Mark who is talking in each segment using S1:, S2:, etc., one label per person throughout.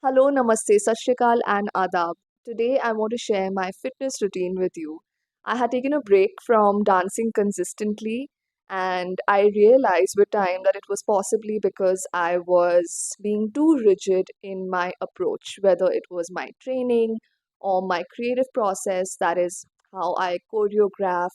S1: Hello, Namaste, Sat Shri Akal and Adab. Today I want to share my fitness routine with you. I had taken a break from dancing consistently and I realized with time that it was possibly because I was being too rigid in my approach, whether it was my training or my creative process, that is how I choreograph,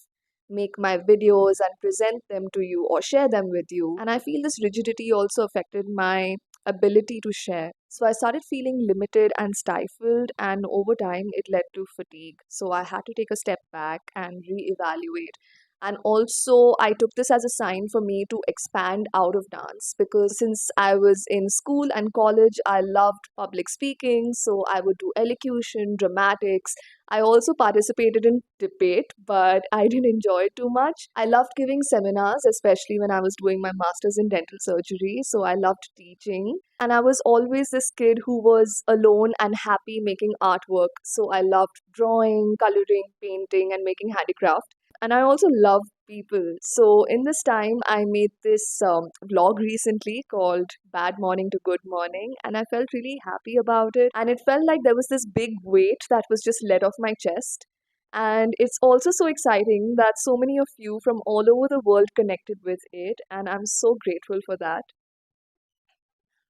S1: make my videos and present them to you or share them with you. And I feel this rigidity also affected my ability to share. So I started feeling limited and stifled, and over time, it led to fatigue. So I had to take a step back and reevaluate. And also, I took this as a sign for me to expand out of dance because since I was in school and college, I loved public speaking. So I would do elocution, dramatics. I also participated in debate, but I didn't enjoy it too much. I loved giving seminars, especially when I was doing my master's in dental surgery. So I loved teaching. And I was always this kid who was alone and happy making artwork. So I loved drawing, coloring, painting, and making handicraft. And I also love people. So in this time, I made this vlog recently called Bad Morning to Good Morning, and I felt really happy about it. And it felt like there was this big weight that was just let off my chest. And it's also so exciting that so many of you from all over the world connected with it, and I'm so grateful for that.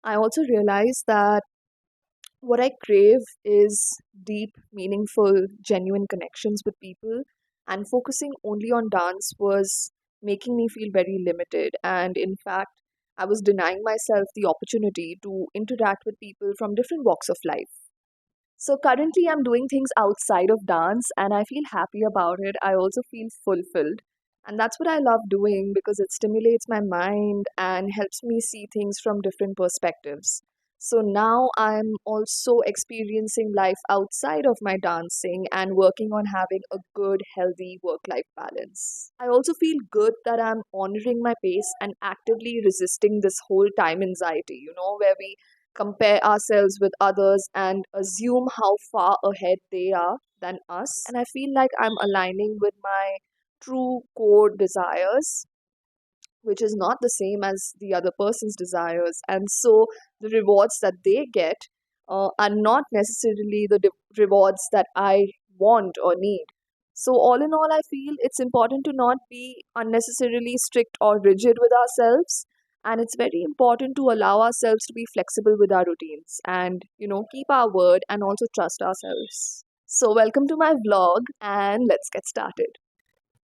S1: I also realized that what I crave is deep, meaningful, genuine connections with people, and focusing only on dance was making me feel very limited. And in fact, I was denying myself the opportunity to interact with people from different walks of life. So currently, I'm doing things outside of dance and I feel happy about it. I also feel fulfilled. And that's what I love doing because it stimulates my mind and helps me see things from different perspectives. So now I'm also experiencing life outside of my dancing and working on having a good, healthy work life balance. I also feel good that I'm honoring my pace and actively resisting this whole time anxiety, where we compare ourselves with others and assume how far ahead they are than us. And I feel like I'm aligning with my true core desires, which is not the same as the other person's desires. And so the rewards that they get are not necessarily the rewards that I want or need. So, all in all, I feel it's important to not be unnecessarily strict or rigid with ourselves. And it's very important to allow ourselves to be flexible with our routines and, keep our word and also trust ourselves. So, welcome to my vlog, and let's get started.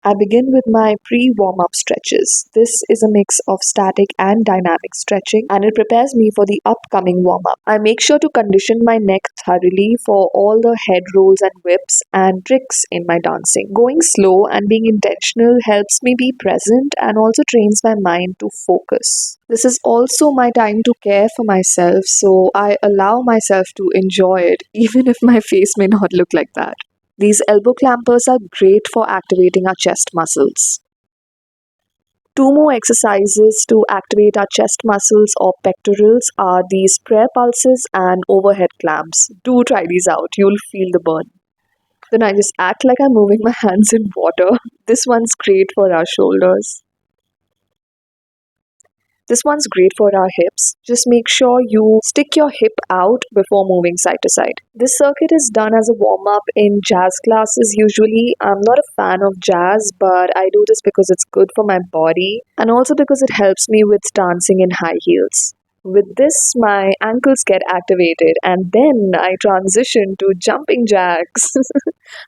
S1: I begin with my pre warm up stretches. This is a mix of static and dynamic stretching and it prepares me for the upcoming warm up. I make sure to condition my neck thoroughly for all the head rolls and whips and tricks in my dancing. Going slow and being intentional helps me be present and also trains my mind to focus. This is also my time to care for myself, so I allow myself to enjoy it, even if my face may not look like that. These elbow clampers are great for activating our chest muscles. Two more exercises to activate our chest muscles or pectorals are these prayer pulses and overhead clamps. Do try these out, you'll feel the burn. Then I just act like I'm moving my hands in water. This one's great for our shoulders. This one's great for our hips. Just make sure you stick your hip out before moving side to side. This circuit is done as a warm up in jazz classes usually. I'm not a fan of jazz, but I do this because it's good for my body and also because it helps me with dancing in high heels. With this, my ankles get activated and then I transition to jumping jacks.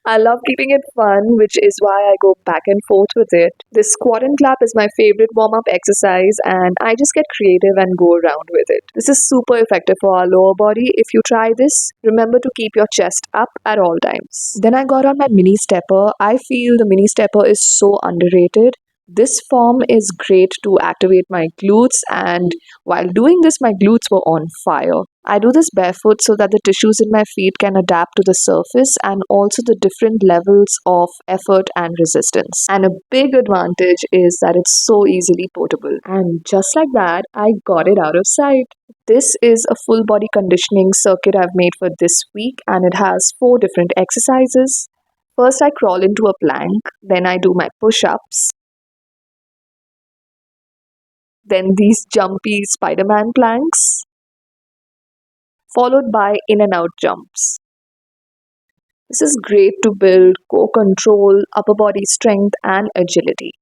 S1: I love keeping it fun, which is why I go back and forth with it. This squat and clap is my favorite warm up exercise, and I just get creative and go around with it. This is super effective for our lower body. If you try this, remember to keep your chest up at all times. Then I got on my mini stepper. I feel the mini stepper is so underrated. This form is great to activate my glutes, and while doing this, my glutes were on fire. I do this barefoot so that the tissues in my feet can adapt to the surface and also the different levels of effort and resistance. And a big advantage is that it's so easily portable. And just like that, I got it out of sight. This is a full body conditioning circuit I've made for this week, and it has 4 different exercises. First, I crawl into a plank, then I do my push ups, then these jumpy Spider Man planks. followed by in and out jumps. This is great to build core control, upper body strength, and agility.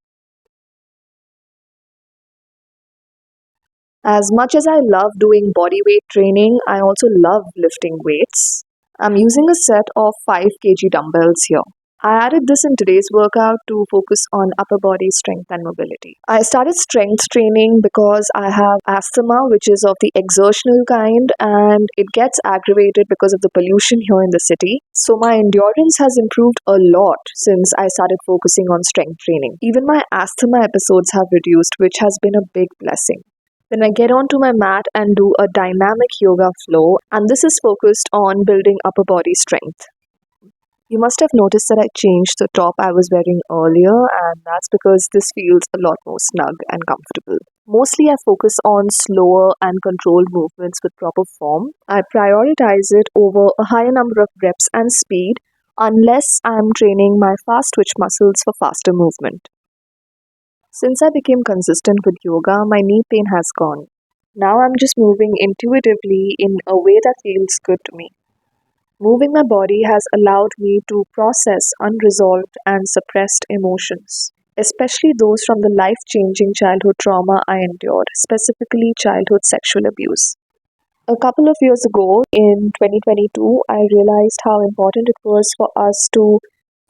S1: As much as I love doing body weight training, I also love lifting weights. I'm using a set of 5 kg dumbbells here. I added this in today's workout to focus on upper body strength and mobility. I started strength training because I have asthma, which is of the exertional kind, and it gets aggravated because of the pollution here in the city. So my endurance has improved a lot since I started focusing on strength training. Even my asthma episodes have reduced, which has been a big blessing. Then I get onto my mat and do a dynamic yoga flow, and this is focused on building upper body strength. You must have noticed that I changed the top I was wearing earlier, and that's because this feels a lot more snug and comfortable. Mostly, I focus on slower and controlled movements with proper form. I prioritize it over a higher number of reps and speed unless I'm training my fast twitch muscles for faster movement. Since I became consistent with yoga, my knee pain has gone. Now I'm just moving intuitively in a way that feels good to me. Moving my body has allowed me to process unresolved and suppressed emotions, especially those from the life changing childhood trauma I endured, specifically childhood sexual abuse. A couple of years ago, in 2022, I realized how important it was for us to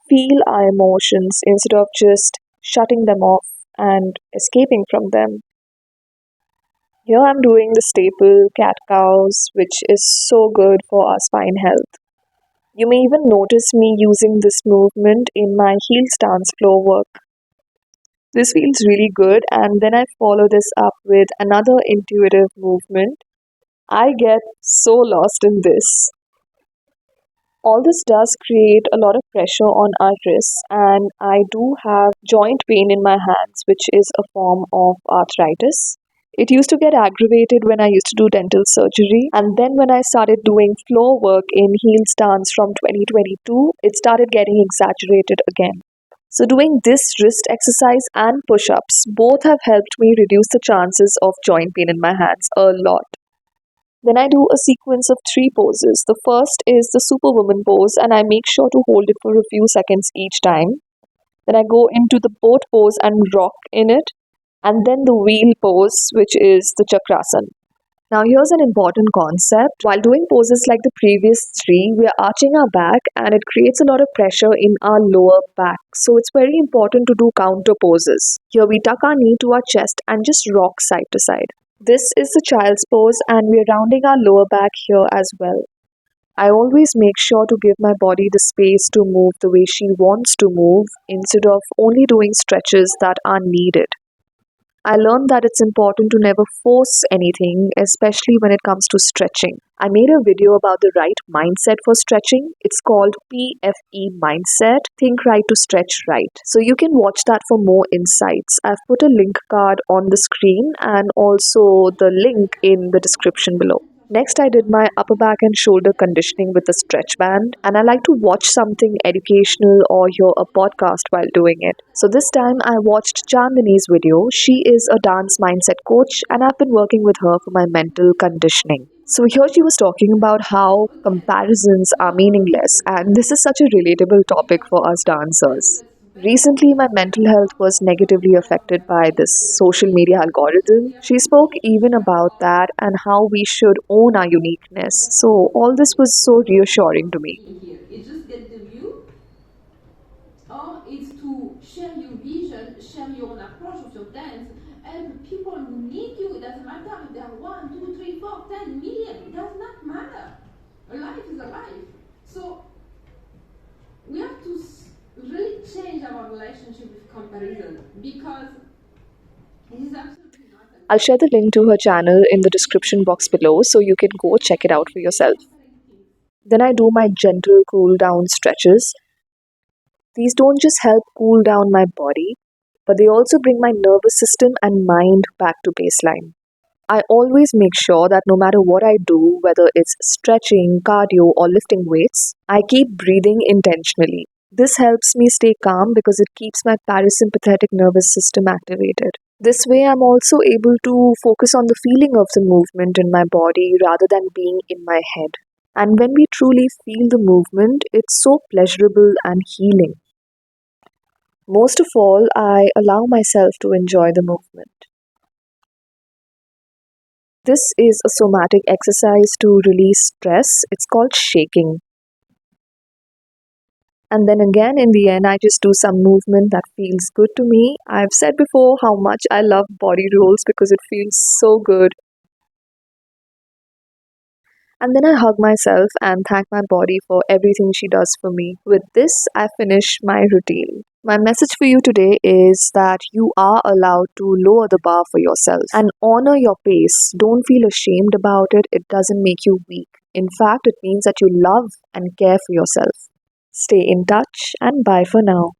S1: feel our emotions instead of just shutting them off and escaping from them. Here I'm doing the staple cat cows, which is so good for our spine health. You may even notice me using this movement in my heel stance floor work. This feels really good, and then I follow this up with another intuitive movement. I get so lost in this. All this does create a lot of pressure on our wrists, and I do have joint pain in my hands, which is a form of arthritis. It used to get aggravated when I used to do dental surgery, and then when I started doing floor work in heel stance from 2022, it started getting exaggerated again. So, doing this wrist exercise and push ups both have helped me reduce the chances of joint pain in my hands a lot. Then I do a sequence of 3 poses. The first is the Superwoman pose, and I make sure to hold it for a few seconds each time. Then I go into the boat pose and rock in it, and then the wheel pose, which is the Chakrasana. Now, here's an important concept. While doing poses like the previous three, we are arching our back and it creates a lot of pressure in our lower back. So, it's very important to do counter poses. Here, we tuck our knee to our chest and just rock side to side. This is the child's pose, and we're rounding our lower back here as well. I always make sure to give my body the space to move the way she wants to move instead of only doing stretches that are needed. I learned that it's important to never force anything, especially when it comes to stretching. I made a video about the right mindset for stretching. It's called PFE Mindset, Think Right to Stretch Right. So you can watch that for more insights. I've put a link card on the screen and also the link in the description below. Next, I did my upper back and shoulder conditioning with a stretch band, and I like to watch something educational or hear a podcast while doing it. So, this time I watched Chandani's video. She is a dance mindset coach, and I've been working with her for my mental conditioning. So, here she was talking about how comparisons are meaningless, and this is such a relatable topic for us dancers. Recently, my mental health was negatively affected by this social media algorithm. She spoke even about that and how we should own our uniqueness. So, all this was so reassuring to me.
S2: Here, it's just get the view, or it's to share your vision, share your own approach of your dance, help people who need you. It doesn't matter if there are 1, 2, 3, 4, 10 million. It does not matter. A life is a life. So we have to really change our relationship with comparison, because it is absolutely not.
S1: I'll share the link to her channel in the description box below so you can go check it out for yourself. Then I do my gentle cool down stretches. These don't just help cool down my body, but they also bring my nervous system and mind back to baseline. I always make sure that no matter what I do, whether it's stretching, cardio, or lifting weights, I keep breathing intentionally. This helps me stay calm because it keeps my parasympathetic nervous system activated. This way, I'm also able to focus on the feeling of the movement in my body rather than being in my head. And when we truly feel the movement, it's so pleasurable and healing. Most of all, I allow myself to enjoy the movement. This is a somatic exercise to release stress. It's called shaking. And then again, in the end, I just do some movement that feels good to me. I've said before how much I love body rolls because it feels so good. And then I hug myself and thank my body for everything she does for me. With this, I finish my routine. My message for you today is that you are allowed to lower the bar for yourself and honor your pace. Don't feel ashamed about it. It doesn't make you weak. In fact, it means that you love and care for yourself. Stay in touch and bye for now.